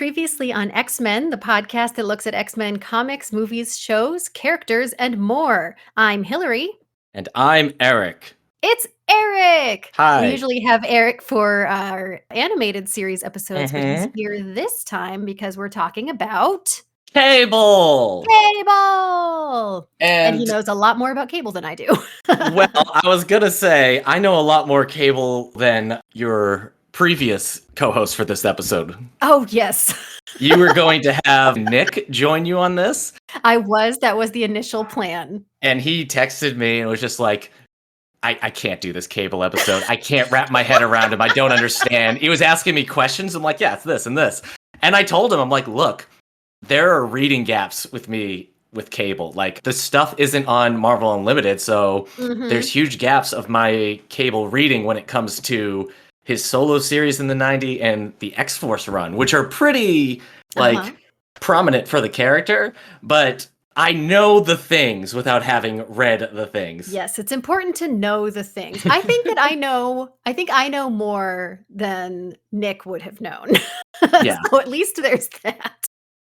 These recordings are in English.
Previously on X-Men, the podcast that looks at X-Men comics, movies, shows, characters, and more. I'm Hilary. And I'm Eric. It's Eric! Hi. We usually have Eric for our animated series episodes, but he's here this time because we're talking about... Cable! Cable! And he knows a lot more about Cable than I do. Well, I was gonna say, I know a lot more Cable than your previous co-host for this episode. Oh, yes. You were going to have Nick join you on this? That was the initial plan. And he texted me and was just like, I can't do this Cable episode. I can't wrap my head around him. I don't understand. He was asking me questions. I'm like, yeah, it's this and this. And I told him, I'm like, look, there are reading gaps with me with Cable. Like, the stuff isn't on Marvel Unlimited, so there's huge gaps of my Cable reading when it comes to his solo series in the 90s and the X-Force run, which are pretty, prominent for the character, but I know the things without having read the things. Yes, it's important to know the things. I think that I know more than Nick would have known. Yeah. So at least there's that.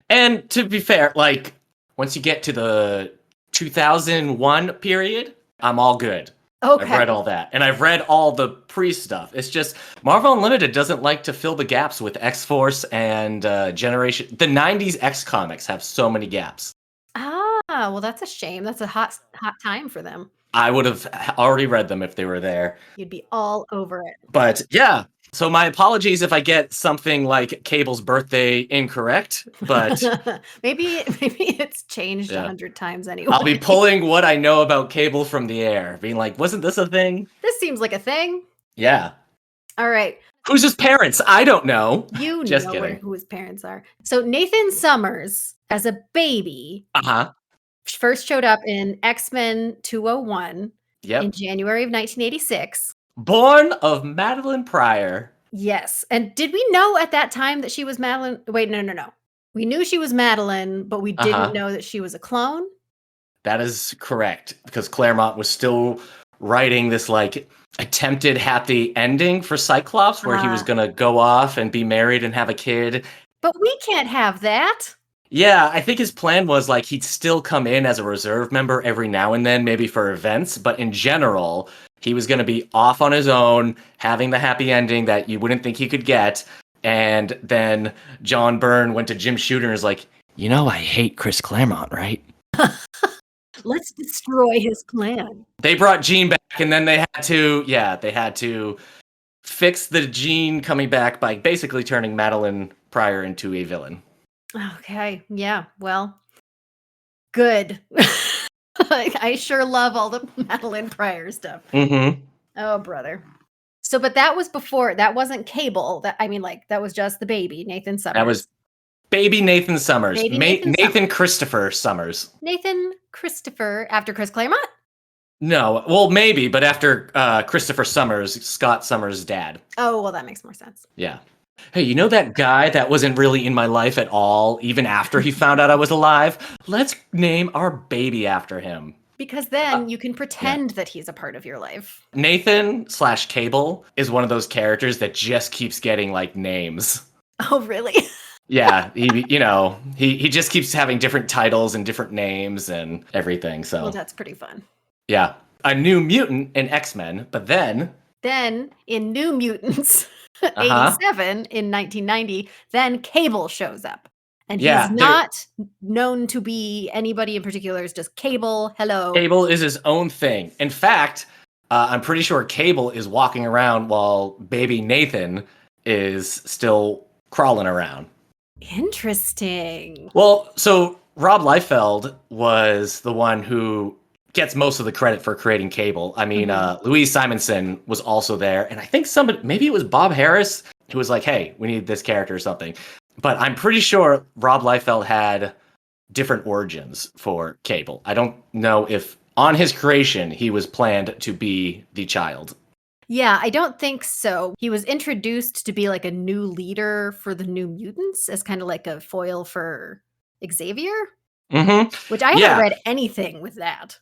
And to be fair, like, once you get to the 2001 period, I'm all good. Okay. I've read all that. And I've read all the pre-stuff. It's just, Marvel Unlimited doesn't like to fill the gaps with X-Force and Generation... The 90s X comics have so many gaps. Ah, well, that's a shame. That's a hot time for them. I would have already read them if they were there. You'd be all over it. But, yeah. So my apologies if I get something like Cable's birthday incorrect, but... maybe it's changed 100 times anyway. I'll be pulling what I know about Cable from the air, being like, wasn't this a thing? This seems like a thing. Yeah. All right. Who's his parents? I don't know. You Just know kidding. who his parents are. So Nathan Summers, as a baby, first showed up in X-Men 201 in January of 1986. Born of Madeline Pryor. Yes. And did we know at that time that she was Madeline? Wait, no. We knew she was Madeline, but we didn't know that she was a clone. That is correct, because Claremont was still writing this, like, attempted happy ending for Cyclops, where he was going to go off and be married and have a kid. But we can't have that. Yeah, I think his plan was, like, he'd still come in as a reserve member every now and then, maybe for events, but in general... He was going to be off on his own, having the happy ending that you wouldn't think he could get. And then John Byrne went to Jim Shooter and was like, I hate Chris Claremont, right? Let's destroy his plan. They brought Jean back, and then they had to fix the Jean coming back by basically turning Madeline Pryor into a villain. Okay, yeah, well, good. I sure love all the Madeline Pryor stuff. Oh, brother. So, but that was before. That wasn't Cable. That was just the baby, Nathan Summers. That was baby Nathan Summers. Nathan Christopher Summers. Nathan Christopher after Chris Claremont? No, well, maybe, but after Christopher Summers, Scott Summers' dad. Oh, well, that makes more sense. Yeah. Hey, you know that guy that wasn't really in my life at all, even after he found out I was alive? Let's name our baby after him. Because then you can pretend that he's a part of your life. Nathan/Cable is one of those characters that just keeps getting, like, names. Oh, really? Yeah, he just keeps having different titles and different names and everything, so... Well, that's pretty fun. Yeah. A New Mutant in X-Men, but then... Then, in New Mutants... 87 in 1990, then Cable shows up. And he's not known to be anybody in particular. It's just Cable, hello. Cable is his own thing. In fact, I'm pretty sure Cable is walking around while baby Nathan is still crawling around. Interesting. Well, so Rob Liefeld was the one who gets most of the credit for creating Cable. I mean, Louise Simonson was also there, and I think maybe it was Bob Harris, who was like, hey, we need this character or something. But I'm pretty sure Rob Liefeld had different origins for Cable. I don't know if on his creation he was planned to be the child. Yeah, I don't think so. He was introduced to be like a new leader for the New Mutants as kind of like a foil for Xavier. Which I haven't read anything with that.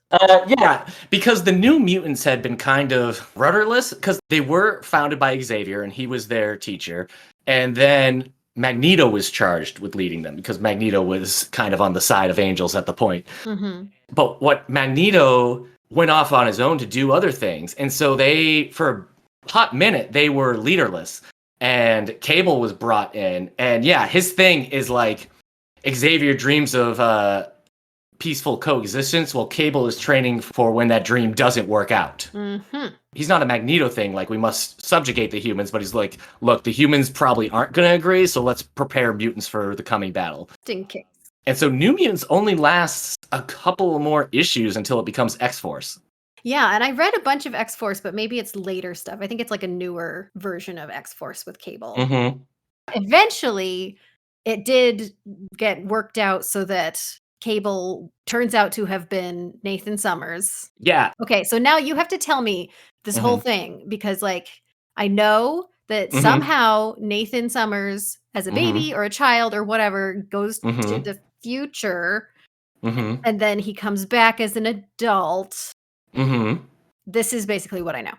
Yeah, because the New Mutants had been kind of rudderless because they were founded by Xavier and he was their teacher. And then Magneto was charged with leading them because Magneto was kind of on the side of angels at the point. But what Magneto went off on his own to do other things. And so they, for a hot minute, they were leaderless. And Cable was brought in. And yeah, his thing is like Xavier dreams of peaceful coexistence while Cable is training for when that dream doesn't work out. He's not a Magneto thing, like we must subjugate the humans, but he's like, look, the humans probably aren't going to agree, so let's prepare mutants for the coming battle. In case. And so New Mutants only lasts a couple more issues until it becomes X-Force. Yeah, and I read a bunch of X-Force, but maybe it's later stuff. I think it's like a newer version of X-Force with Cable. Eventually, it did get worked out so that Cable turns out to have been Nathan Summers. Yeah. Okay, so now you have to tell me this whole thing, because like I know that somehow Nathan Summers, as a baby or a child or whatever, goes to the future, and then he comes back as an adult. This is basically what I know.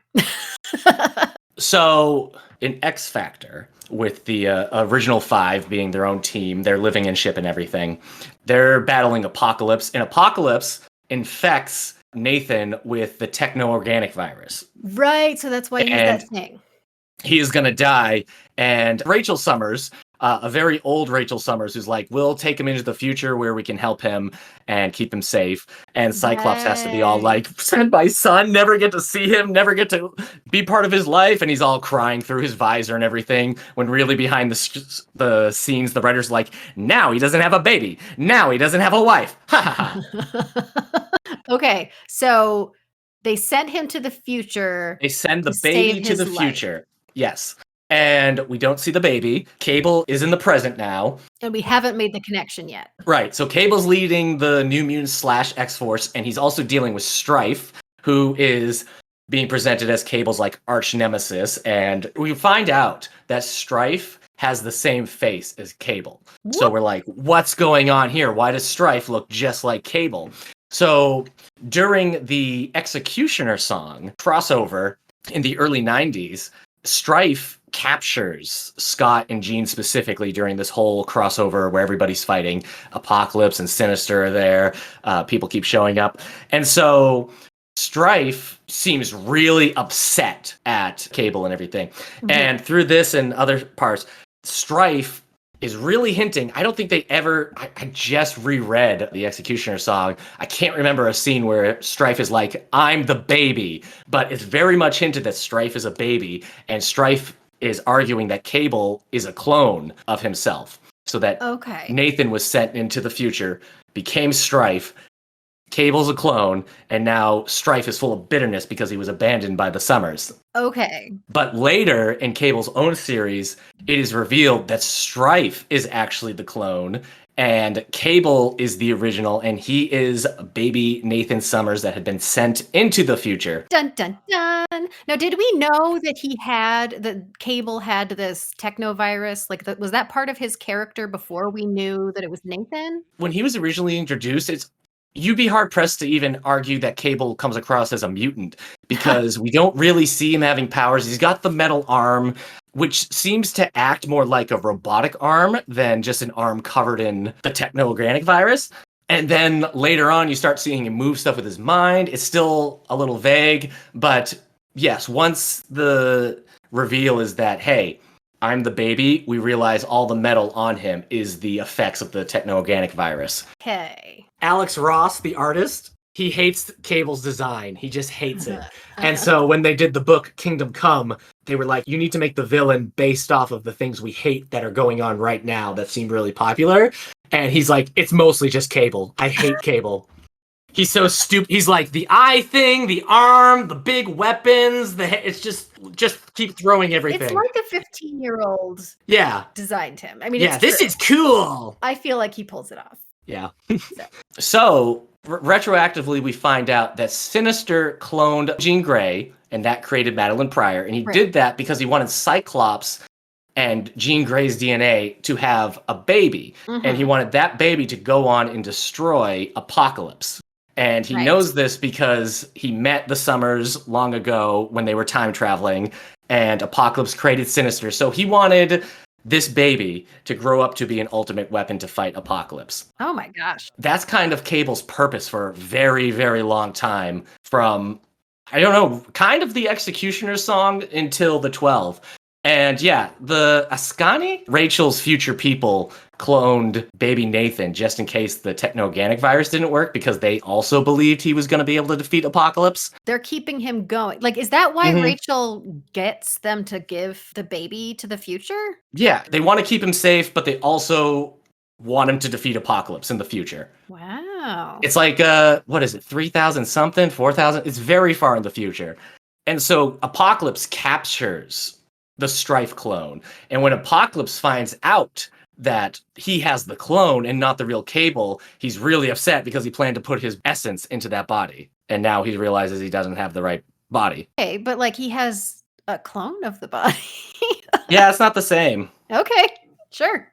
So in X Factor, with the original 5 being their own team, they're living in ship and everything, they're battling Apocalypse, and Apocalypse infects Nathan with the techno-organic virus. Right, so that's why he's that thing. He is going to die, and Rachel Summers, a very old Rachel Summers, who's like, we'll take him into the future where we can help him and keep him safe. And Cyclops has to be all like, send my son, never get to see him, never get to be part of his life. And he's all crying through his visor and everything, when really behind the scenes, the writer's like, now he doesn't have a baby. Now he doesn't have a wife. Ha ha ha. Okay, so they sent him to the future. They send the baby to the future. Yes. And we don't see the baby. Cable is in the present now. And we haven't made the connection yet. Right. So Cable's leading the New Mutants / X-Force, and he's also dealing with Strife, who is being presented as Cable's like arch nemesis. And we find out that Strife has the same face as Cable. What? So we're like, what's going on here? Why does Strife look just like Cable? So during the Executioner song crossover in the early 90s, Strife captures Scott and Jean specifically during this whole crossover where everybody's fighting. Apocalypse and Sinister are there. People keep showing up. And so Strife seems really upset at Cable and everything. And through this and other parts, Strife is really hinting. I don't think they ever, I just reread the Executioner song. I can't remember a scene where Strife is like, I'm the baby, but it's very much hinted that Strife is a baby, and Strife is arguing that Cable is a clone of himself. So that Nathan was sent into the future, became Strife, Cable's a clone, and now Strife is full of bitterness because he was abandoned by the Summers. Okay. But later in Cable's own series, it is revealed that Strife is actually the clone, and Cable is the original, and he is baby Nathan Summers that had been sent into the future. Dun, dun, dun. Now, did we know that Cable had this technovirus? Like, was that part of his character before we knew that it was Nathan? When he was originally introduced, you'd be hard-pressed to even argue that Cable comes across as a mutant, because we don't really see him having powers. He's got the metal arm, which seems to act more like a robotic arm than just an arm covered in the techno-organic virus. And then later on, you start seeing him move stuff with his mind. It's still a little vague, but yes, once the reveal is that, hey, I'm the baby, we realize all the metal on him is the effects of the techno-organic virus. Okay. Alex Ross, the artist, he hates Cable's design. He just hates it. And so when they did the book Kingdom Come, they were like, you need to make the villain based off of the things we hate that are going on right now that seem really popular. And he's like, it's mostly just Cable. I hate Cable. He's so stupid. He's like, the eye thing, the arm, the big weapons, it's just keep throwing everything. It's like a 15-year-old designed him. I mean, this is cool. I feel like he pulls it off. Yeah. So retroactively, we find out that Sinister cloned Jean Grey, and that created Madeline Pryor. And he did that because he wanted Cyclops and Jean Grey's DNA to have a baby. And he wanted that baby to go on and destroy Apocalypse. And he knows this because he met the Summers long ago when they were time traveling, and Apocalypse created Sinister. So he wanted this baby to grow up to be an ultimate weapon to fight Apocalypse. Oh my gosh. That's kind of Cable's purpose for a very, very long time, from, I don't know, kind of the Executioner's song until the 12. And yeah, the Ascani, Rachel's future people, cloned baby Nathan just in case the techno-organic virus didn't work, because they also believed he was going to be able to defeat Apocalypse. They're keeping him going. Like, is that why Rachel gets them to give the baby to the future? Yeah, they want to keep him safe, but they also want him to defeat Apocalypse in the future. Wow. It's like, what is it, 3,000 something, 4,000? It's very far in the future. And so Apocalypse captures the Strife clone. And when Apocalypse finds out that he has the clone and not the real Cable, he's really upset because he planned to put his essence into that body. And now he realizes he doesn't have the right body. Okay, but like he has a clone of the body. Yeah, it's not the same. Okay, sure.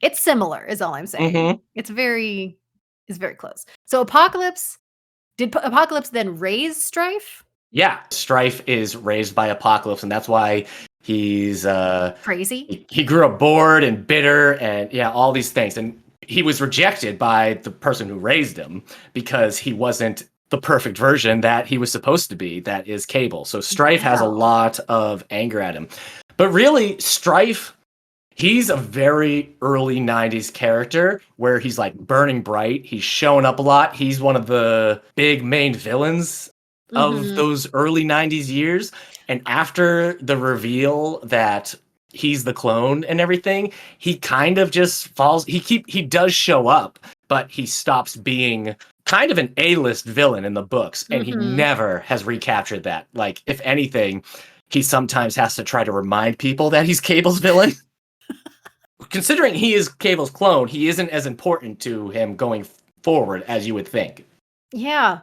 It's similar, is all I'm saying. Mm-hmm. It's very close. So did Apocalypse then raise Strife? Yeah, Strife is raised by Apocalypse, and that's why he's crazy. He grew up bored and bitter, and yeah, all these things. And he was rejected by the person who raised him because he wasn't the perfect version that he was supposed to be, that is Cable. So Strife has a lot of anger at him. But really, Strife, he's a very early 90s character where he's like burning bright. He's showing up a lot. He's one of the big main villains of those early 90s years. And after the reveal that he's the clone and everything, he kind of just falls. He does show up, but he stops being kind of an A-list villain in the books, and he never has recaptured that. Like, if anything, he sometimes has to try to remind people that he's Cable's villain. Considering he is Cable's clone, he isn't as important to him going forward as you would think. Yeah.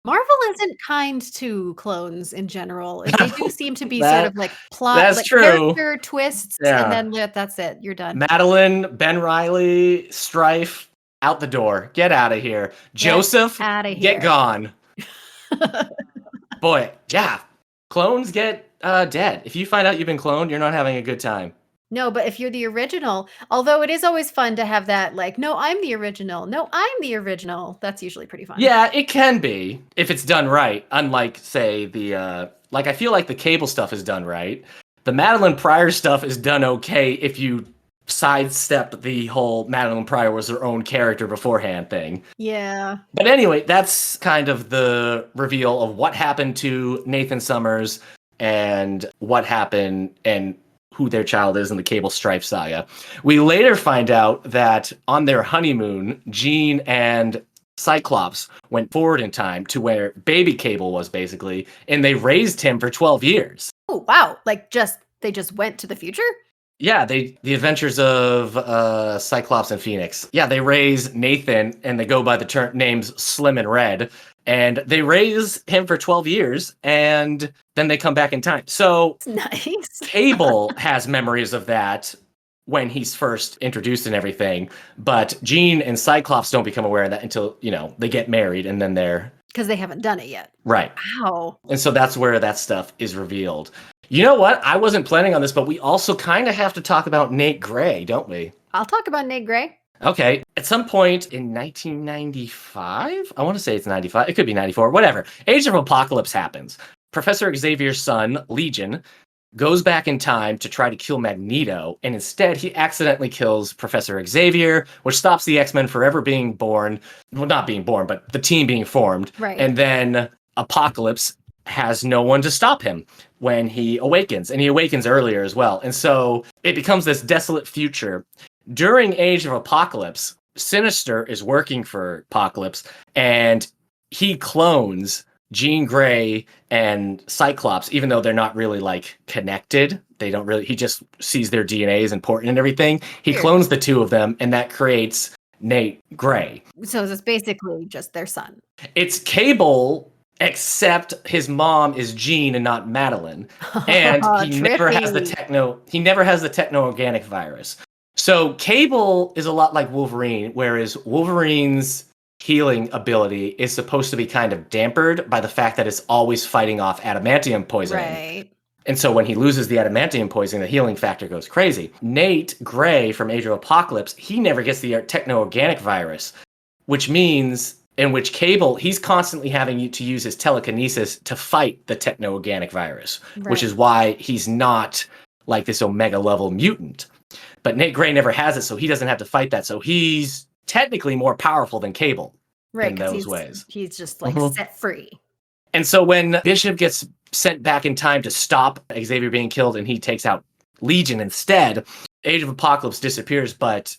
Marvel isn't kind to clones in general. They do seem to be sort of like plot, that's like true. Character twists, and then that's it. You're done. Madeline, Ben Reilly, Strife, out the door. Get out of here. Joseph, get gone. Boy, yeah. Clones get dead. If you find out you've been cloned, you're not having a good time. No, but if you're the original, although it is always fun to have that, like, no, I'm the original. No, I'm the original. That's usually pretty fun. Yeah, it can be if it's done right. Unlike, say, the I feel like the Cable stuff is done right. The Madeline Pryor stuff is done okay if you sidestep the whole Madeline Pryor was her own character beforehand thing. Yeah. But anyway, that's kind of the reveal of what happened to Nathan Summers and what happened and who their child is in the Cable Strife saga. We later find out that on their honeymoon, Jean and Cyclops went forward in time to where baby Cable was, basically, and they raised him for 12 years. Oh, wow. Like, they just went to the future? Yeah, the adventures of Cyclops and Phoenix. Yeah, they raise Nathan, and they go by the names Slim and Red, and they raise him for 12 years, and then they come back in time. So nice. Cable has memories of that when he's first introduced and everything, but Jean and Cyclops don't become aware of that until, they get married, and then they're... Because they haven't done it yet. Right. Wow. And so that's where that stuff is revealed. You know what? I wasn't planning on this, but we also kind of have to talk about Nate Gray, don't we? I'll talk about Nate Gray. Okay. At some point in 1995, I want to say it's 95. It could be 94, whatever. Age of Apocalypse happens. Professor Xavier's son, Legion, goes back in time to try to kill Magneto, and instead he accidentally kills Professor Xavier, which stops the X-Men forever being born. Well, not being born, but the team being formed. Right. And then Apocalypse has no one to stop him when he awakens, and he awakens earlier as well. And so it becomes this desolate future. During Age of Apocalypse, Sinister is working for Apocalypse, and he clones Jean Grey and Cyclops, even though they're not really connected. He just sees their DNA as important and everything. He clones the two of them, and that creates Nate Gray. So it's basically just their son. It's Cable, except his mom is Jean and not Madeline. And he never has the techno-organic virus. So Cable is a lot like Wolverine, whereas Wolverine's healing ability is supposed to be kind of dampered by the fact that it's always fighting off adamantium poisoning. Right. And so when he loses the adamantium poisoning, the healing factor goes crazy. Nate Gray from Age of Apocalypse, he never gets the techno-organic virus, which means in which Cable, he's constantly having to use his telekinesis to fight the techno-organic virus, which is why he's not like this Omega level mutant. But Nate Gray never has it, so he doesn't have to fight that. So he's technically more powerful than Cable in those ways. He's just like set free. And so when Bishop gets sent back in time to stop Xavier being killed and he takes out Legion instead, Age of Apocalypse disappears, but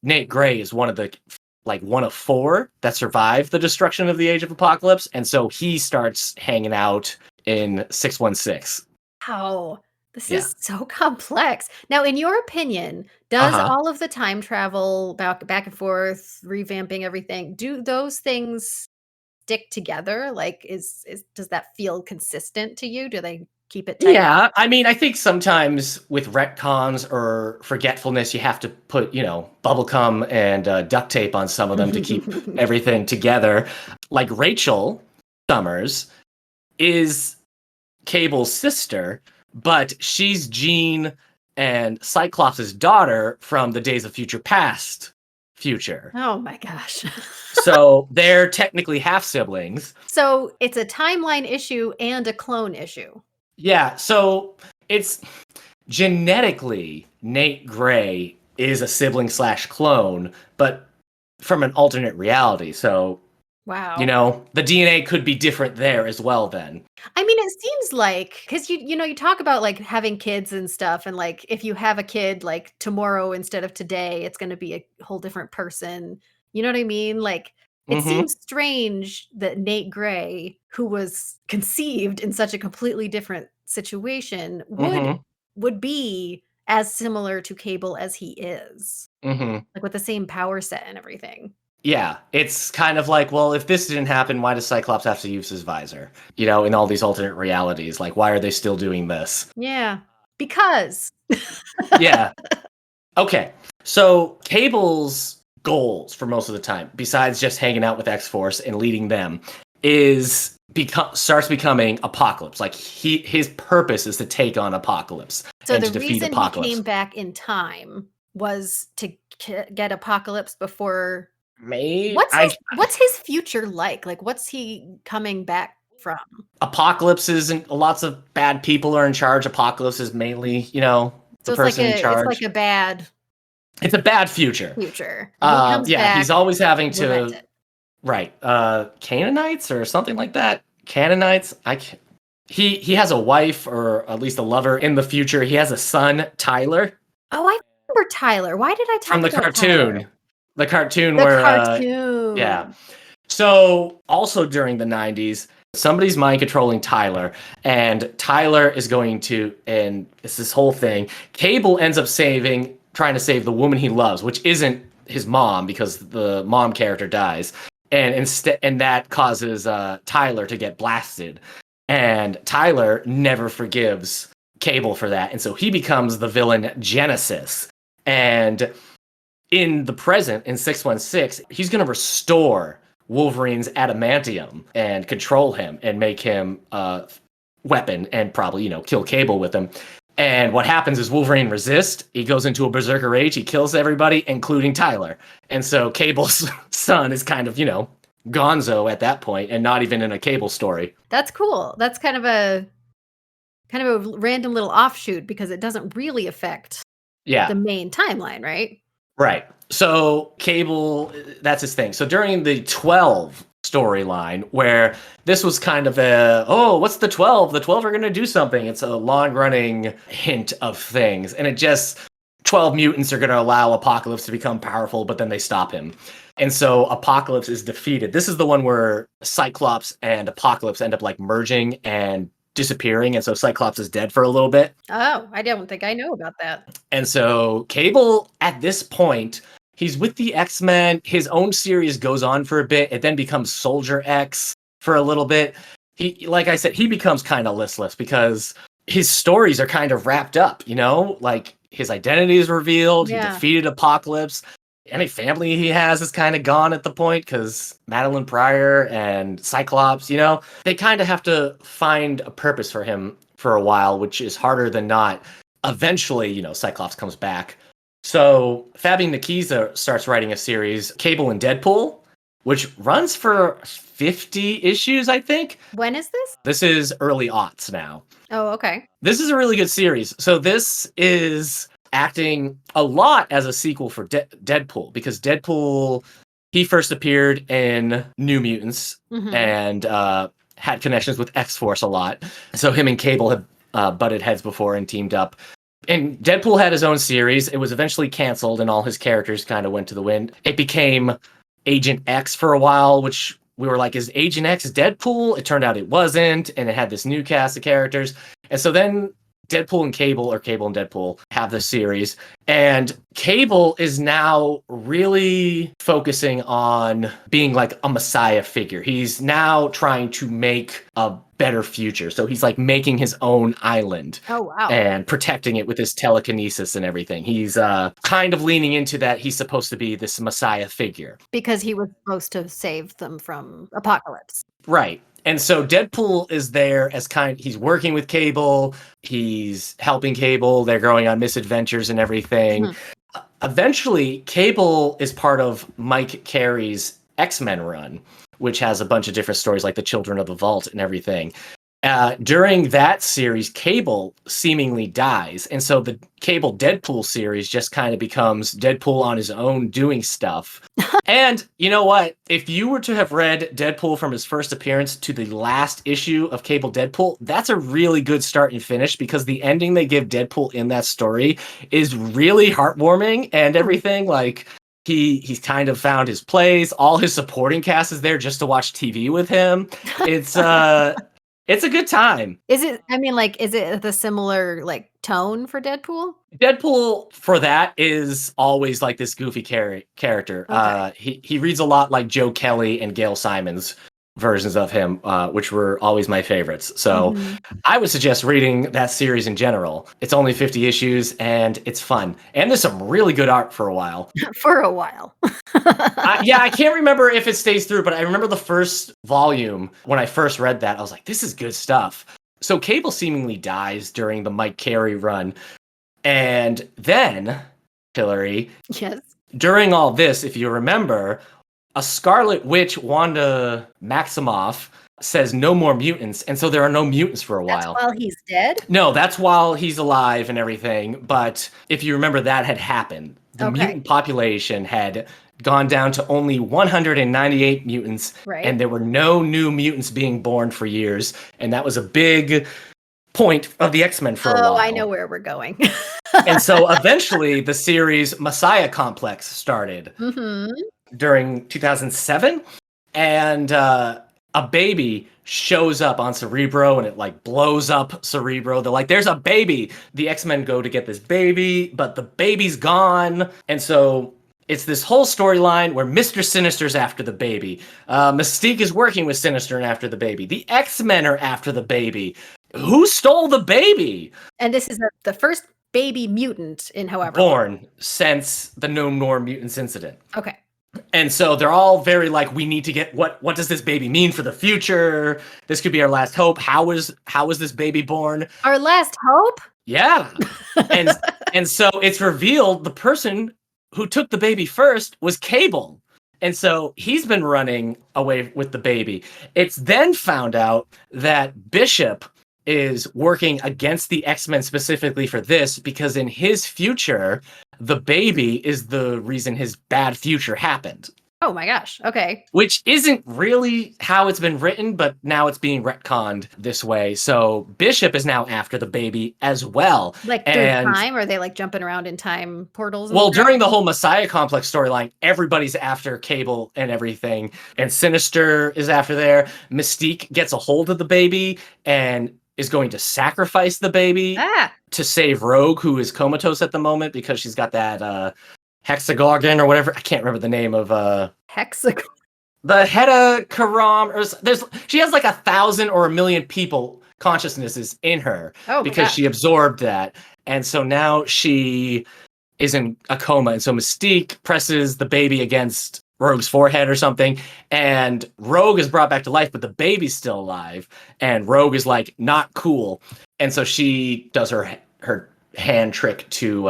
Nate Gray is one of 4 that survived the destruction of the Age of Apocalypse. And so he starts hanging out in 616. Wow. This is so complex. Now, in your opinion, does all of the time travel back and forth, revamping everything, do those things stick together? Like, does that feel consistent to you? Do they keep it tight? Yeah, I mean, I think sometimes with retcons or forgetfulness, you have to put, bubblegum and duct tape on some of them to keep everything together. Like Rachel Summers is Cable's sister, but she's Jean and Cyclops' daughter from the Days of Future Past future. Oh my gosh. So they're technically half siblings. So it's a timeline issue and a clone issue. Yeah, so it's genetically Nate Gray is a sibling / clone, but from an alternate reality. So, wow, the DNA could be different there as well then. I mean, it seems like, because you talk about like having kids and stuff, and like if you have a kid like tomorrow instead of today, it's going to be a whole different person. You know what I mean? Like, it seems strange that Nate Gray, who was conceived in such a completely different situation, would be as similar to Cable as he is. Like with the same power set and everything. Yeah, it's kind of like, well, if this didn't happen, why does Cyclops have to use his visor? In all these alternate realities, like, why are they still doing this? Yeah, because. Yeah. Okay, so Cable's goals for most of the time, besides just hanging out with X-Force and leading them, starts becoming Apocalypse. Like his purpose is to take on Apocalypse and to defeat Apocalypse. So the reason he came back in time was to get Apocalypse before. Maybe what's his future like? Like, what's he coming back from? Apocalypse isn't. Lots of bad people are in charge. Apocalypse is mainly, the person in charge. It's like a bad. It's a bad future. He's always having to. Right. Canaanites or something like that. Canaanites. He has a wife or at least a lover in the future. He has a son, Tyler. Oh, I remember Tyler. Why did I talk from the about cartoon? Tyler? The cartoon cartoon. Yeah. So also during the 90s, somebody's mind controlling Tyler, and Tyler is going to, and it's this whole thing. Cable ends up trying to save the woman he loves, which isn't his mom because the mom character dies. And that causes Tyler to get blasted. And Tyler never forgives Cable for that. And so he becomes the villain Genesis. And in the present, in 616, he's going to restore Wolverine's adamantium and control him and make him a weapon and probably, kill Cable with him. And what happens is Wolverine resists. He goes into a berserker rage. He kills everybody, including Tyler. And so Cable's son is kind of, gonzo at that point and not even in a Cable story. That's cool. That's kind of a random little offshoot because it doesn't really affect the main timeline, right? Right. So Cable, that's his thing. So during the 12 storyline, where this was kind of what's the 12? The 12 are going to do something. It's a long-running hint of things. And 12 mutants are going to allow Apocalypse to become powerful, but then they stop him. And so Apocalypse is defeated. This is the one where Cyclops and Apocalypse end up like merging and disappearing, and so Cyclops is dead for a little bit. Oh, I don't think I know about that. And so Cable, at this point, he's with the X-Men. His own series goes on for a bit. It then becomes Soldier X for a little bit. He, like I said, he becomes kind of listless because his stories are kind of wrapped up, like his identity is revealed. Yeah. He defeated Apocalypse. Any family he has is kind of gone at the point because Madeline Pryor and Cyclops, they kind of have to find a purpose for him for a while, which is harder than not. Eventually, Cyclops comes back. So Fabian Nicieza starts writing a series, Cable and Deadpool, which runs for 50 issues, I think. When is this? This is early aughts now. Oh, okay. This is a really good series. So this is acting a lot as a sequel for Deadpool, because Deadpool, he first appeared in New Mutants and had connections with X-Force a lot. So him and Cable have butted heads before and teamed up. And Deadpool had his own series. It was eventually canceled and all his characters kind of went to the wind. It became Agent X for a while, which we were like, is Agent X Deadpool? It turned out it wasn't, and it had this new cast of characters. And so then Deadpool and Cable, or Cable and Deadpool, have the series. And Cable is now really focusing on being like a messiah figure. He's now trying to make a better future. So he's like making his own island. Oh, wow. And protecting it with his telekinesis and everything. He's kind of leaning into that he's supposed to be this messiah figure. Because he was supposed to save them from Apocalypse. Right. And so Deadpool is there as he's working with Cable, he's helping Cable, they're going on misadventures and everything. Eventually, Cable is part of Mike Carey's X-Men run, which has a bunch of different stories like the Children of the Vault and everything. During that series, Cable seemingly dies. And so the Cable Deadpool series just kind of becomes Deadpool on his own doing stuff. And you know what? If you were to have read Deadpool from his first appearance to the last issue of Cable Deadpool, that's a really good start and finish, because the ending they give Deadpool in that story is really heartwarming and everything. Like, he's kind of found his place. All his supporting cast is there just to watch TV with him. It's a good time. Is it the similar like tone for Deadpool? Deadpool for that is always like this goofy character. Okay. He reads a lot like Joe Kelly and Gail Simons versions of him, which were always my favorites. So I would suggest reading that series in general. It's only 50 issues and it's fun. And there's some really good art for a while. For a while. I can't remember if it stays through, but I remember the first volume when I first read that, I was like, this is good stuff. So Cable seemingly dies during the Mike Carey run. And then, Hilary, yes, during all this, if you remember, a Scarlet Witch, Wanda Maximoff, says no more mutants, and so there are no mutants for a while. That's while he's dead? No, that's while he's alive and everything, but if you remember, that had happened. The mutant population had gone down to only 198 mutants, and there were no new mutants being born for years, and that was a big point of the X-Men for a while. Oh, I know where we're going. And so eventually the series Messiah Complex started. During 2007, and a baby shows up on Cerebro, and it like blows up Cerebro. They're like, there's a baby. The X-Men go to get this baby, but the baby's gone. And so it's this whole storyline where Mr. Sinister's after the baby. Mystique is working with Sinister and after the baby. The X-Men are after the baby. Who stole the baby? And this is the first baby mutant in however born since the No More Mutants incident. Okay. And so they're all very like, we need to get what does this baby mean for the future? This could be our last hope. How is this baby born? Our last hope? Yeah. And so it's revealed the person who took the baby first was Cable. And so he's been running away with the baby. It's then found out that Bishop is working against the X-Men specifically for this, because in his future, the baby is the reason his bad future happened. Oh my gosh. Okay. Which isn't really how it's been written, but now it's being retconned this way. So Bishop is now after the baby as well. Like through time? Are they like jumping around in time portals? Well, during the whole Messiah Complex storyline, everybody's after Cable and everything. And Sinister is after there. Mystique gets a hold of the baby and is going to sacrifice the baby to save Rogue, who is comatose at the moment because she's got that hexagon or whatever. I can't remember the name of hexagon. The Hedakaram, or she has like 1,000 or 1,000,000 people consciousnesses in her because she absorbed that. And so now she is in a coma. And so Mystique presses the baby against Rogue's forehead or something, and Rogue is brought back to life, but the baby's still alive, and Rogue is like, not cool. And so she does her hand trick to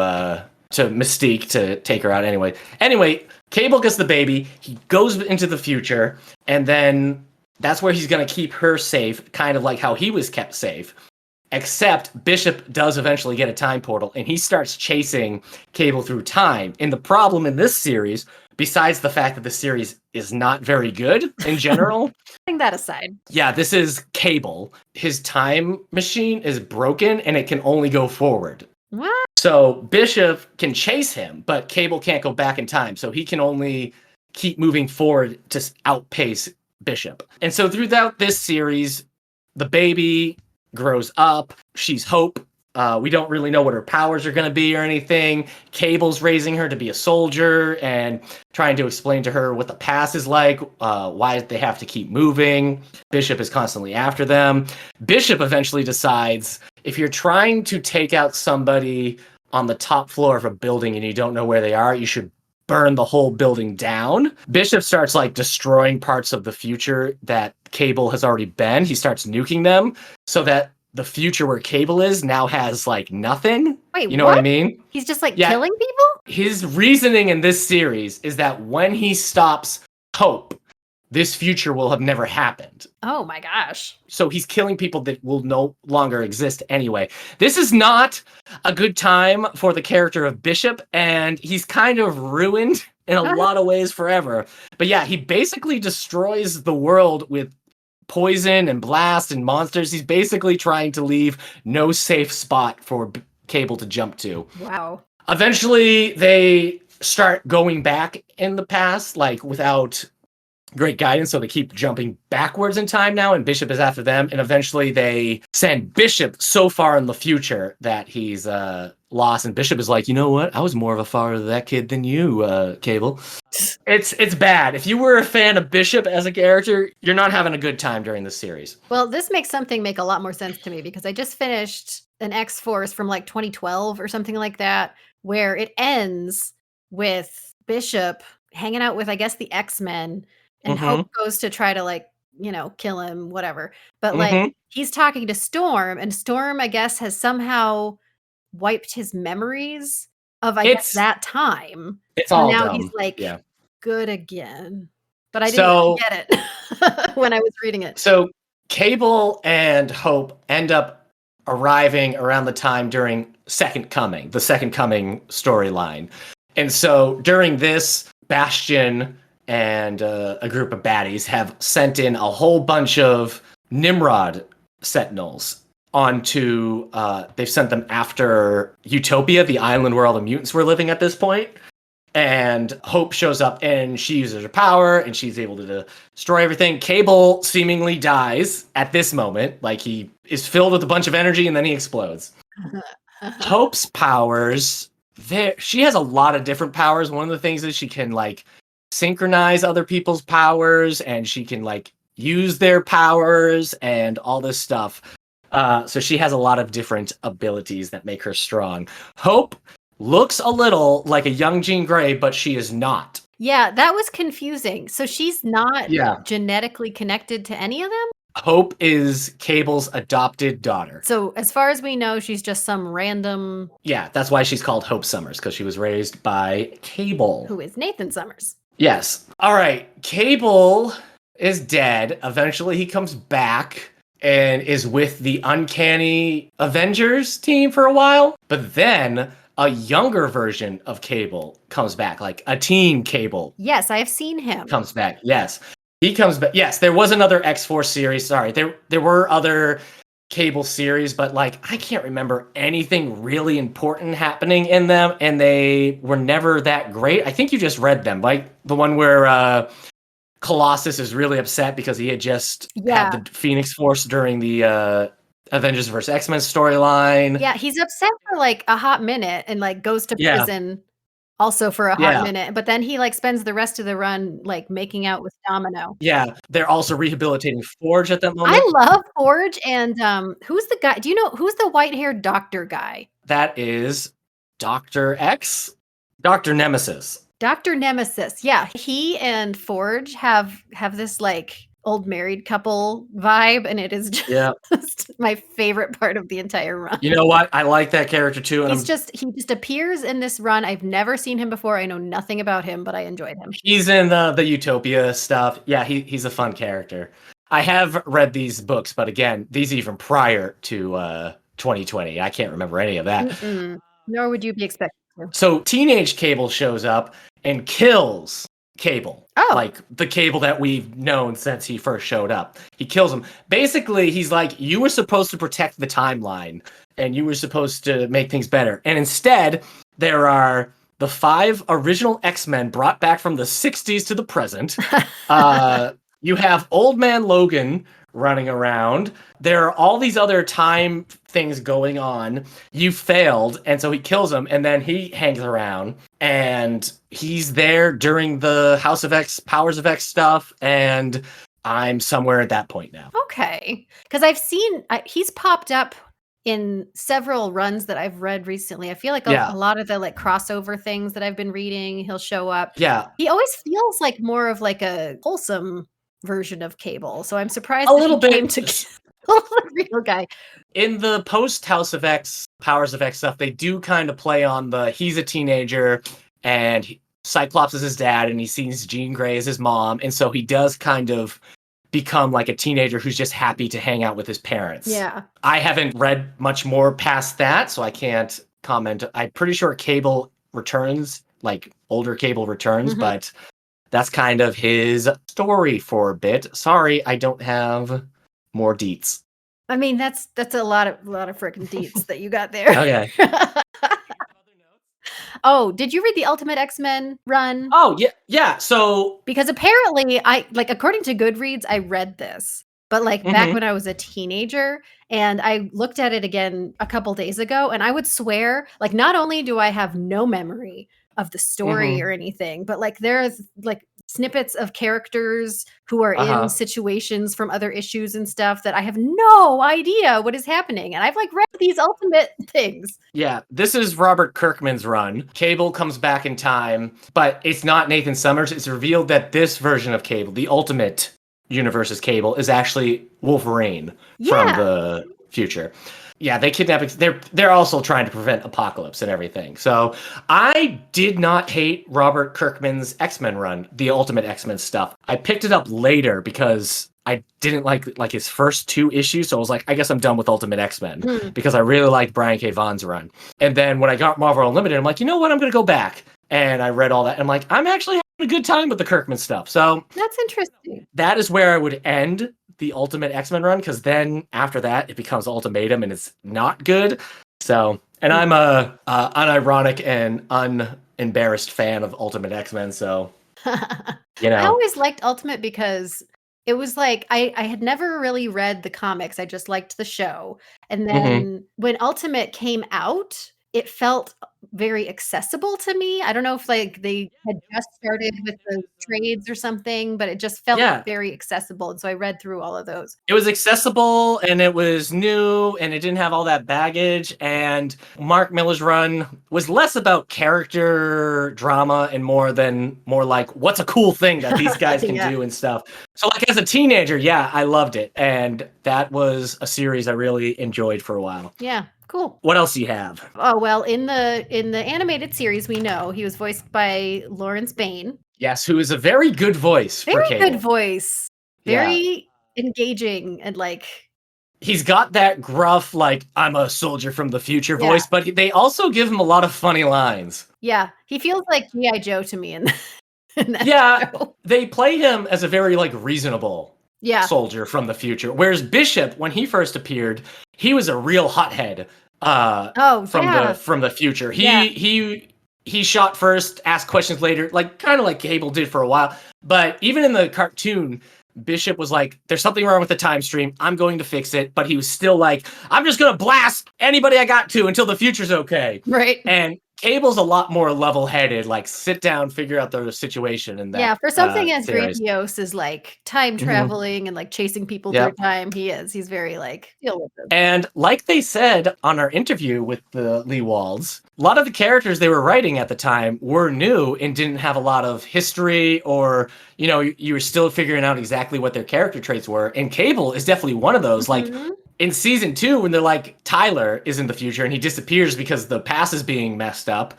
Mystique to take her out anyway. Anyway, Cable gets the baby. He goes into the future, and then that's where he's going to keep her safe, kind of like how he was kept safe. Except Bishop does eventually get a time portal, and he starts chasing Cable through time. And the problem in this series, besides the fact that the series is not very good in general. Putting that aside. Yeah, this is Cable. His time machine is broken, and it can only go forward. What? So Bishop can chase him, but Cable can't go back in time. So he can only keep moving forward to outpace Bishop. And so throughout this series, the baby grows up. She's Hope. We don't really know what her powers are going to be or anything. Cable's raising her to be a soldier and trying to explain to her what the past is like, why they have to keep moving. Bishop is constantly after them. Bishop eventually decides, if you're trying to take out somebody on the top floor of a building and you don't know where they are, you should burn the whole building down. Bishop starts destroying parts of the future that Cable has already been. He starts nuking them so that the future where Cable is now has nothing. Wait, you know what I mean? He's just killing people? His reasoning in this series is that when he stops Hope, this future will have never happened. Oh my gosh. So he's killing people that will no longer exist anyway. This is not a good time for the character of Bishop, and he's kind of ruined in a lot of ways forever. But yeah, he basically destroys the world with poison and blast and monsters. He's basically trying to leave no safe spot for Cable to jump to. Wow. Eventually, they start going back in the past, without great guidance, so they keep jumping backwards in time now, and Bishop is after them, and eventually they send Bishop so far in the future that he's lost, and Bishop is like, you know what? I was more of a father to that kid than you, Cable. It's bad. If you were a fan of Bishop as a character, you're not having a good time during this series. Well, this makes something make a lot more sense to me, because I just finished an X-Force from 2012 or something like that, where it ends with Bishop hanging out with, I guess, the X-Men, and Hope goes to try to kill him, whatever. But he's talking to Storm, and Storm, I guess, has somehow wiped his memories of, I guess, that time. It's all now dumb. He's good again. But I didn't really get it when I was reading it. So Cable and Hope end up arriving around the time during Second Coming, the Second Coming storyline. And so during this, Bastion and a group of baddies have sent in a whole bunch of Nimrod Sentinels onto, they've sent them after Utopia, the island where all the mutants were living at this point. And Hope shows up and she uses her power and she's able to destroy everything. Cable seemingly dies at this moment. He is filled with a bunch of energy and then he explodes. Hope's powers, she has a lot of different powers. One of the things is she can synchronize other people's powers, and she can use their powers and all this stuff. So she has a lot of different abilities that make her strong. Hope looks a little like a young Jean Grey, but she is not. Yeah, that was confusing. So she's not genetically connected to any of them? Hope is Cable's adopted daughter. So as far as we know, she's just some random... Yeah, that's why she's called Hope Summers, because she was raised by Cable. Who is Nathan Summers. Yes. All right. Cable is dead. Eventually he comes back and is with the Uncanny Avengers team for a while. But then a younger version of Cable comes back, a teen Cable. Yes, I have seen him. Comes back. Yes. He comes back. Yes, there was another X-Force series. Sorry. There were other Cable series, but I can't remember anything really important happening in them, and they were never that great. I think you just read them, the one where Colossus is really upset because he had just had the Phoenix Force during the Avengers vs. X-Men storyline. Yeah, he's upset for a hot minute and goes to prison also for a hot minute, but then he spends the rest of the run making out with Domino. Yeah, they're also rehabilitating Forge at that moment. I love Forge, and who's the guy? Do you know who's the white-haired doctor guy? That is Dr. X, Dr. Nemesis. Dr. Nemesis. Yeah, he and Forge have this old married couple vibe, and it is just my favorite part of the entire run. You know what? I like that character too. And he just appears in this run. I've never seen him before. I know nothing about him, but I enjoyed him. He's in the Utopia stuff. Yeah, he's a fun character. I have read these books, but again, these even prior to 2020. I can't remember any of that. Mm-mm. Nor would you be expected to. So teenage Cable shows up and kills Cable. Oh. Like the Cable that we've known since he first showed up. He kills him. Basically, he's like, you were supposed to protect the timeline and you were supposed to make things better. And instead, there are the 5 original X-Men brought back from the 60s to the present. You have Old Man Logan running around. There are all these other time things going on. You failed, and so he kills him, and then he hangs around, and he's there during the House of X, Powers of X stuff, and I'm somewhere at that point now. Okay. Because I've seen, he's popped up in several runs that I've read recently. I feel like a lot of the like crossover things that I've been reading, he'll show up. Yeah. He always feels like more of like a wholesome version of Cable. So I'm surprised a little bit came to kill the real guy. In the post House of X, Powers of X stuff, they do kind of play on the he's a teenager and Cyclops is his dad and he sees Jean Grey as his mom. And so he does kind of become like a teenager who's just happy to hang out with his parents. Yeah. I haven't read much more past that, so I can't comment. I'm pretty sure Cable returns, like older Cable returns, but that's kind of his story for a bit. Sorry, I don't have more deets. I mean, that's a lot of freaking deets that you got there. Okay. Oh, did you read the Ultimate X-Men run? Oh, yeah. So because apparently according to Goodreads, I read this, but like back when I was a teenager, and I looked at it again a couple days ago, and I would swear, like, not only do I have no memory of the story or anything, but like there's like snippets of characters who are in situations from other issues and stuff that I have no idea what is happening. And I've like read these Ultimate things. Yeah, this is Robert Kirkman's run. Cable comes back in time, but it's not Nathan Summers. It's revealed that this version of Cable, the Ultimate Universe's Cable, is actually Wolverine from the future. Yeah, they kidnap. They're also trying to prevent apocalypse and everything. So I did not hate Robert Kirkman's X-Men run, the Ultimate X-Men stuff. I picked it up later because I didn't like his first 2 issues. So I was like, I guess I'm done with Ultimate X-Men because I really liked Brian K. Vaughan's run. And then when I got Marvel Unlimited, I'm like, you know what? I'm going to go back. And I read all that. And I'm like, I'm actually having a good time with the Kirkman stuff. So that's interesting. That is where I would end the Ultimate X-Men run, because then after that it becomes Ultimatum and it's not good. So, and I'm a unironic and unembarrassed fan of Ultimate X-Men, so you know. I always liked Ultimate because it was like I had never really read the comics. I just liked the show. And then when Ultimate came out, it felt very accessible to me. I don't know if like they had just started with the trades or something, but it just felt very accessible. And so I read through all of those. It was accessible and it was new and it didn't have all that baggage. And Mark Millar's run was less about character drama and more like what's a cool thing that these guys can do and stuff. So like as a teenager, I loved it. And that was a series I really enjoyed for a while. Yeah. Cool. What else do you have? Oh, well, in the animated series, we know he was voiced by Lawrence Bain. Yes, who is a very good voice for Cable. Very good voice. Very engaging and like... He's got that gruff, like, I'm a soldier from the future voice, but they also give him a lot of funny lines. Yeah, he feels like G.I. Joe to me in that show. They play him as a very, like, reasonable soldier from the future. Whereas Bishop, when he first appeared, he was a real hothead from the future. He shot first, asked questions later, like kind of like Cable did for a while. But even in the cartoon, Bishop was like, there's something wrong with the time stream. I'm going to fix it. But he was still like, I'm just going to blast anybody I got to until the future's okay. Right. And Cable's a lot more level-headed, like, sit down, figure out the situation in that, Yeah, for something as series. grandiose as, like, time traveling and, like, chasing people through Yep. time, he's very, like, deal with it. And like they said on our interview with the Lee Walds, a lot of the characters they were writing at the time were new and didn't have a lot of history, or, you were still figuring out exactly what their character traits were. And Cable is definitely one of those. Like, Mhm. in season 2, when they're like, Tyler is in the future and he disappears because the past is being messed up,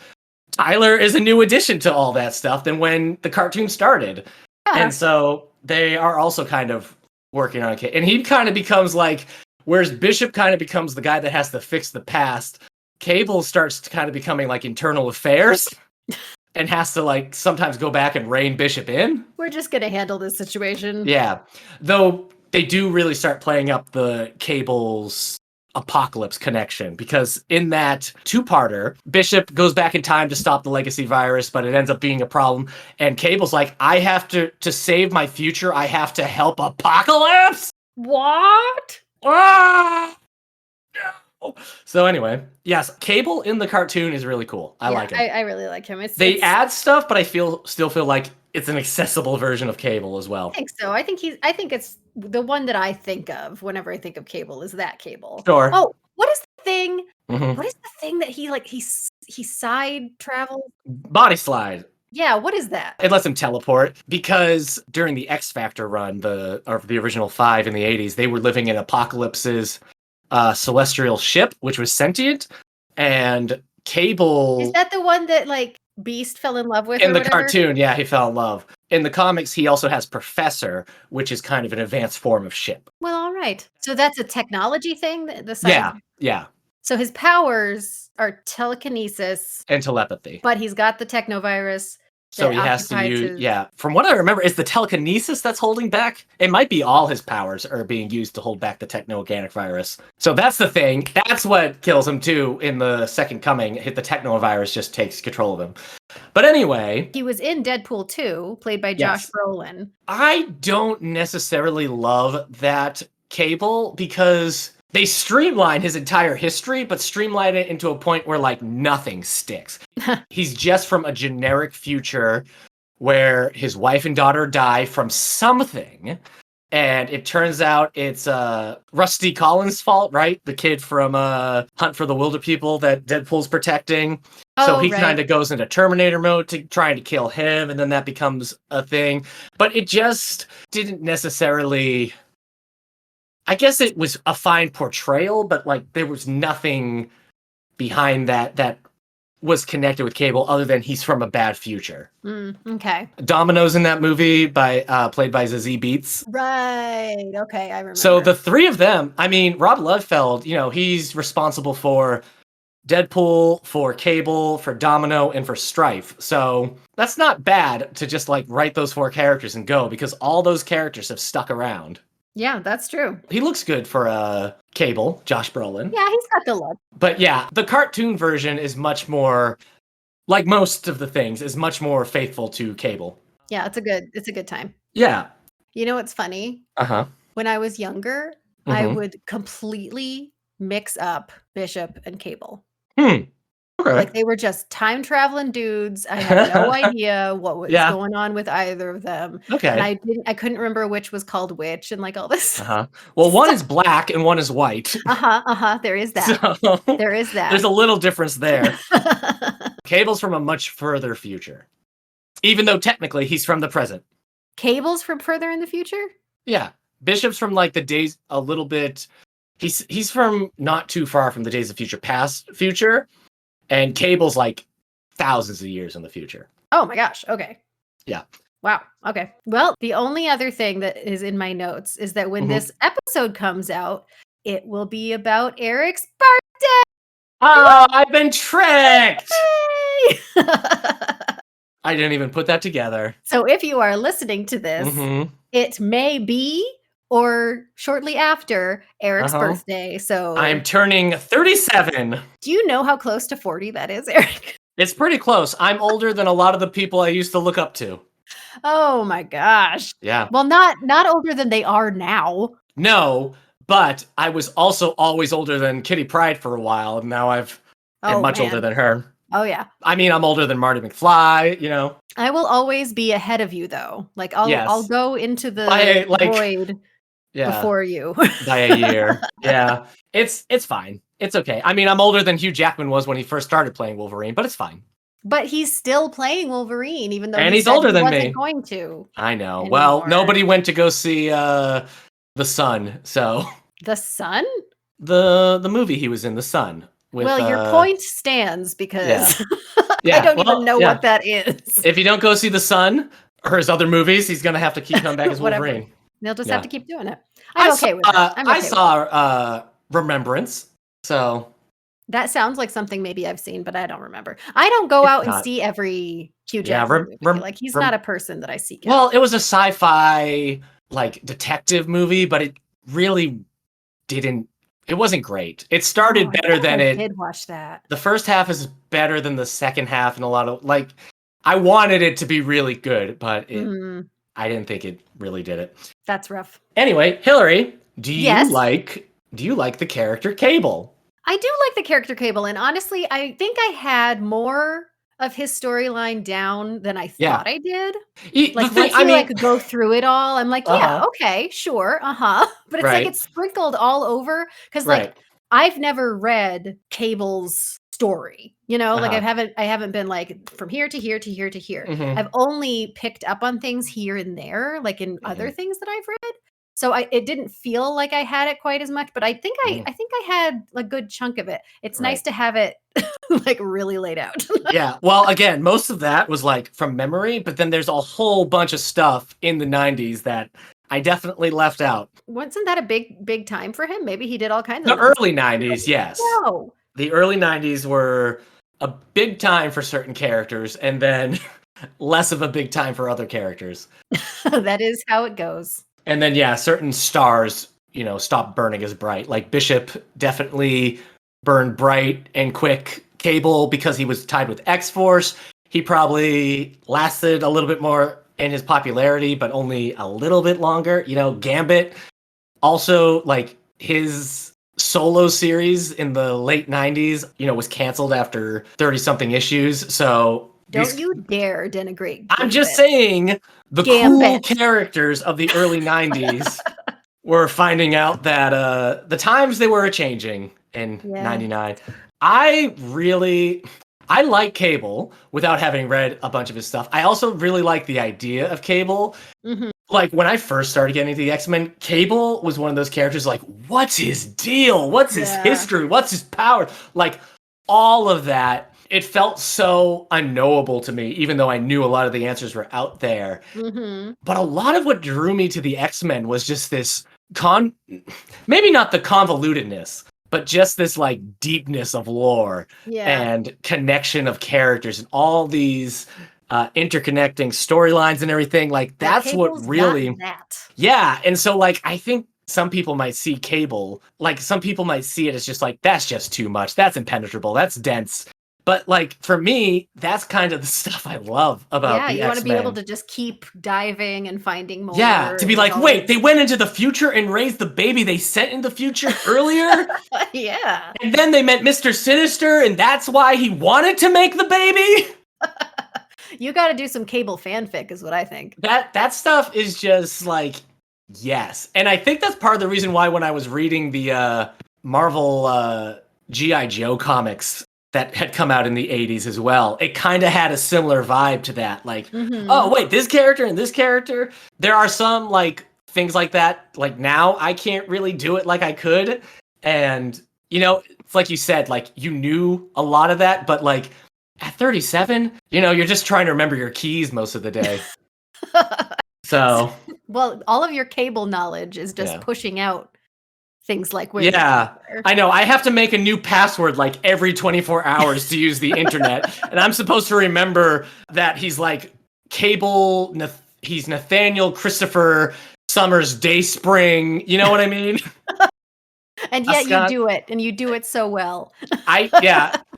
Tyler is a new addition to all that stuff than when the cartoon started. Yeah. And so they are also kind of working on it. And he kind of becomes like, whereas Bishop kind of becomes the guy that has to fix the past, Cable starts to kind of becoming like internal affairs and has to like sometimes go back and rein Bishop in. We're just gonna handle this situation. Yeah. Though they do really start playing up the Cable's apocalypse connection, because in that 2-parter, Bishop goes back in time to stop the legacy virus, but it ends up being a problem. And Cable's like, I have to save my future, I have to help Apocalypse. What? Ah! No. So anyway, yes, Cable in the cartoon is really cool. I like him. I really like him. They add stuff, but I still feel like it's an accessible version of Cable as well. I think so. I think it's the one that I think of whenever I think of Cable is that Cable. Sure. Oh, what is the thing? Mhm. What is the thing that he side travels? Body slide. Yeah, what is that? It lets him teleport, because during the X Factor run, the original 5 in the 80s, they were living in Apocalypse's celestial ship, which was sentient, and Cable... Is that the one that, like, Beast fell in love with in or the whatever? cartoon, yeah, he fell in love. In the comics, he also has Professor, which is kind of an advanced form of ship. Well, all right. So that's a technology thing? The side... Yeah. So his powers are telekinesis, And telepathy. but he's got the technovirus. So he has to use, from what I remember, is the telekinesis that's holding back? It might be all his powers are being used to hold back the techno-organic virus. So that's the thing. That's what kills him too in the Second Coming. The techno-virus just takes control of him. But anyway... He was in Deadpool 2, played by Josh Brolin. I don't necessarily love that Cable, because... they streamline his entire history, but streamline it into a point where, like, nothing sticks. He's just from a generic future where his wife and daughter die from something, and it turns out it's Rusty Collins' fault, right? The kid from Hunt for the Wilder People that Deadpool's protecting. So he kind of goes into Terminator mode to trying to kill him, and then that becomes a thing. But it just didn't necessarily... I guess it was a fine portrayal, but like there was nothing behind that was connected with Cable other than he's from a bad future. Okay. Domino's in that movie played by Zazie Beetz. Right. Okay, I remember. So the three of them, I mean, Rob Liefeld, he's responsible for Deadpool, for Cable, for Domino, and for Strife. So that's not bad to just like write those 4 characters and go, because all those characters have stuck around. Yeah, that's true. He looks good for Cable, Josh Brolin. Yeah, he's got the look. But yeah, the cartoon version is much more, like most of the things, is much more faithful to Cable. Yeah, it's a good time. Yeah. You know what's funny? Uh-huh. When I was younger, I would completely mix up Bishop and Cable. Okay. Like they were just time traveling dudes. I had no idea what was going on with either of them. Okay. And I couldn't remember which was called which and like all this. Well, one is black and one is white. There is that. So, there is that. There's a little difference there. Cable's from a much further future. Even though technically he's from the present. Cable's from further in the future? Yeah. Bishop's from like the days a little bit. He's from not too far from the Days of Future. And Cable's like thousands of years in the future. Oh my gosh. Okay. Yeah. Wow. Okay. Well, the only other thing that is in my notes is that when this episode comes out, it will be about Eric's birthday. Oh, I've been tricked. I didn't even put that together. So if you are listening to this, it may be or shortly after Eric's birthday. So I'm turning 37. Do you know how close to 40 that is, Eric? It's pretty close. I'm older than a lot of the people I used to look up to. Oh my gosh. Yeah. Well, not older than they are now. No, but I was also always older than Kitty Pryde for a while, and now I'm much older than her. Oh yeah. I mean, I'm older than Marty McFly, you know. I will always be ahead of you though. Like I'll Yes. go into By the like void yeah, before you. by a year. Yeah. It's fine. It's okay. I mean, I'm older than Hugh Jackman was when he first started playing Wolverine, but it's fine. But he's still playing Wolverine, even though And he he's said older he than wasn't me. going to I know. Well, anymore. nobody went to go see The Sun, so The Sun? the movie he was in, The Sun. With, Well, your point stands yeah. because I Yeah. don't even Well, know yeah. what that is. If you don't go see The Sun or his other movies, he's gonna have to keep coming back as Whatever. Wolverine. They'll just Yeah. have to keep doing it. I'm okay with that. I'm okay I with that. saw Remembrance. So That sounds like something maybe I've seen, but I don't remember. I don't go It's out and not. see every Hugh Yeah, Jackman movie. Like he's not a person that I seek out. well, it was a sci-fi like detective movie, but it really didn't. It wasn't great. It started Oh, I better think than I it. did watch that. The first half is better than the second half, and a lot of like. I wanted it to be really good, but I didn't think it really did it. That's rough. Anyway, Hillary, do you Yes. like the character Cable? I do like the character Cable, and honestly, I think I had more of his storyline down than I Yeah. thought I did. The Like thing, once I you mean, like go through it all, I'm like, yeah, Uh-huh. okay, sure, but it's like Right. it's sprinkled all over because Right. like I've never read Cable's story. You know, like Uh-huh. I haven't been like from here to here to here to here. Mhm. I've only picked up on things here and there, like in other Mhm. things that I've read. So it didn't feel like I had it quite as much, but I think Mhm. I think I had a good chunk of it. It's nice Right. to have it like really laid out. Yeah. Well, again, most of that was like from memory, but then there's a whole bunch of stuff in the 90s that I definitely left out. Wasn't that a big time for him? Maybe he did all kinds The of nonsense. early 90s, yes. No. The early 90s were a big time for certain characters and then less of a big time for other characters. That is how it goes. And then yeah, certain stars, stopped burning as bright. Like Bishop definitely burned bright and quick. Cable, because he was tied with X-Force, he probably lasted a little bit more in his popularity, but only a little bit longer. Gambit also, like, his solo series in the late 90s, was canceled after 30-something issues. So Don't you dare denigrate I'm just Gambit. saying the cool characters of the early 90s were finding out that the times they were changing in 99. I like Cable without having read a bunch of his stuff. I also really like the idea of Cable. Mhm. Like when I first started getting into the X-Men, Cable was one of those characters like, what's his deal? What's his history? What's his power? Like all of that. It felt so unknowable to me, even though I knew a lot of the answers were out there. Mhm. But a lot of what drew me to the X-Men was just this maybe not the convolutedness, but just this like deepness of lore and connection of characters and all these interconnecting storylines and everything. Like that's what really, yeah. And so like, I think some people might see Cable, like some people might see it as just like, that's just too much. That's impenetrable. That's dense. But like for me, that's kind of the stuff I love about the X-Men. You want to be able to just keep diving and finding more. Yeah, to be like, wait, they went into the future and raised the baby they sent in the future earlier? Yeah. And then they met Mr. Sinister, and that's why he wanted to make the baby? You got to do some Cable fanfic is what I think. That stuff is just like, yes. And I think that's part of the reason why when I was reading the Marvel G.I. Joe comics that had come out in the 80s as well, it kind of had a similar vibe to that. Like, oh, wait, this character and this character. There are some, like, things like that. Like, now I can't really do it like I could. And, it's like you said, like, you knew a lot of that, but, like, at 37, you're just trying to remember your keys most of the day. So. Well, all of your Cable knowledge is just pushing out things like where I know. I have to make a new password like every 24 hours to use the internet. And I'm supposed to remember that he's like Cable, he's Nathaniel Christopher Summers Dayspring. You know what I mean? And yet you do it, and you do it so well.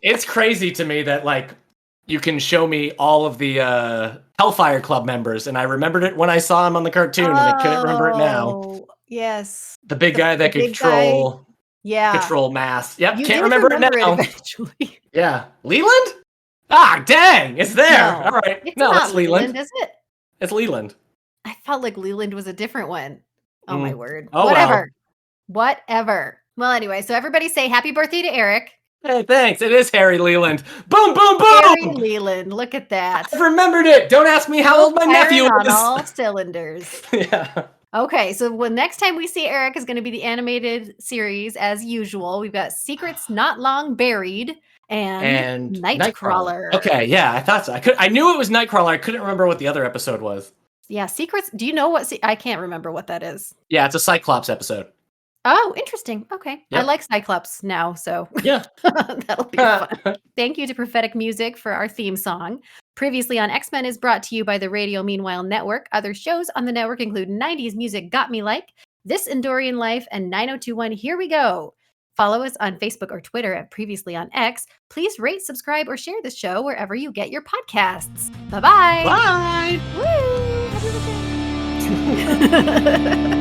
It's crazy to me that like you can show me all of the Hellfire Club members, and I remembered it when I saw him on the cartoon, and I couldn't remember it now. Yes. The big guy that could control mass. Yep, can't remember it now. Eventually. Yeah. Leland? Ah, dang! It's there. No, All right. it's No, not it's Leland. Leland, is it? It's Leland. I felt like Leland was a different one. Oh my Mm. word. Oh Whatever. well. Whatever. Well, anyway, so everybody say happy birthday to Eric. Hey, thanks. It is Harry Leland. Boom, boom, Harry boom! Leland. Look at that. I've remembered it. Don't ask me how old my nephew Firing on is. all cylinders. Yeah. Okay, so next time we see Eric is going to be the animated series as usual. We've got Secrets Not Long Buried and Nightcrawler. Okay, yeah, I thought so. I knew it was Nightcrawler. I couldn't remember what the other episode was. Yeah, Secrets. Do you know what? I can't remember what that is. Yeah, it's a Cyclops episode. Oh, interesting. Okay. Yep. I like Cyclops now, so yeah. That'll be fun. Thank you to Prophetic Music for our theme song. Previously on X-Men is brought to you by the Radio Meanwhile Network. Other shows on the network include 90s Music Got Me Like, This Endorian Life, and 9021 Here We Go. Follow us on Facebook or Twitter at Previously on X. Please rate, subscribe, or share the show wherever you get your podcasts. Bye-bye. Bye. Woo! Happy birthday.